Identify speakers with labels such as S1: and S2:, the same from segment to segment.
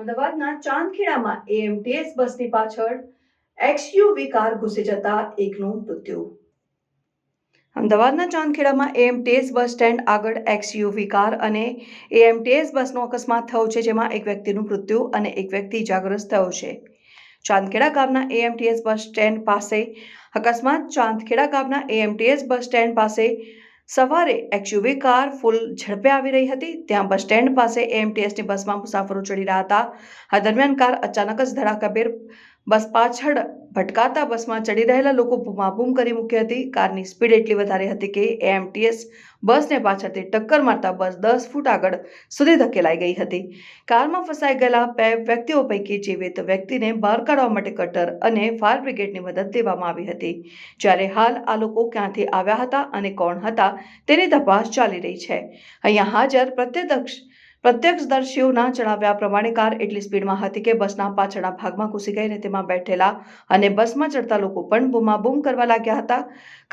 S1: અમદાવાદના ચાંદખેડામાં એએમટીએસ બસની પાછળ એક્સયુવી કાર ઘૂસી જતા એકનું મૃત્યુ. અમદાવાદના ચાંદખેડામાં એએમટીએસ બસ સ્ટેન્ડ આગળ એક્સયુવી કાર અને એએમટીએસ બસનો અકસ્માત થયો છે, જેમાં એક વ્યક્તિનું મૃત્યુ અને એક વ્યક્તિ ઇજાગ્રસ્ત થયો છે. ચાંદખેડા ગામના એએમટીએસ બસ સ્ટેન્ડ પાસે અકસ્માત. ચાંદખેડા ગામના એએમટીએસ બસ સ્ટેન્ડ પાસે સવારે એક્સયુવી કાર ફૂલ ઝડપે આવી રહી હતી. ત્યાં બસ સ્ટેન્ડ પાસે એએમટીએસની બસમાં મુસાફરો ચડી રહ્યા હતા. આ દરમિયાન કાર અચાનક જ ધડાકાભેર બસ પાછળ ભટકાતા બસમાં ચડી રહેલા લોકો બૂમાબૂમ કરી મૂકી હતી. કારની સ્પીડ એટલી વધારે હતી કે એએમટીએસ બસને પાછળથી ટક્કર મારતા બસ 10 ફૂટ આગળ સુધી ધકેલાઈ ગઈ હતી. કારમાં ફસાઈ ગયેલા 2 વ્યક્તિઓ પૈકી જીવિત વ્યક્તિને બહાર કાઢવા માટે કટર અને ફાયર બ્રિગેડની મદદ લેવામાં આવી હતી. જ્યારે હાલ આ લોકો ક્યાંથી આવ્યા હતા અને કોણ હતા તેની તપાસ ચાલી રહી છે. અહીંયા હાજર પ્રત્યક્ષદર્શીઓના જણાવ્યા પ્રમાણે કાર એટલી સ્પીડમાં હતી કે બસના પાછળના ભાગમાં ઘૂસી ગઈ અને તેમાં બેઠેલા અને બસમાં ચડતા લોકો પણ બૂમાબૂમ કરવા લાગ્યા હતા.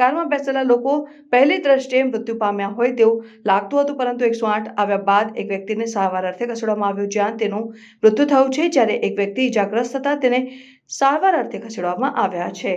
S1: કારમાં બેસેલા લોકો પહેલી દ્રષ્ટિએ મૃત્યુ પામ્યા હોય તેવું લાગતું હતું, પરંતુ 108 આવ્યા બાદ એક વ્યક્તિને સારવાર અર્થે ખસેડવામાં આવ્યો, જ્યાં તેનું મૃત્યુ થયું છે. જ્યારે એક વ્યક્તિ ઇજાગ્રસ્ત થતા તેને સારવાર અર્થે ખસેડવામાં આવ્યા છે.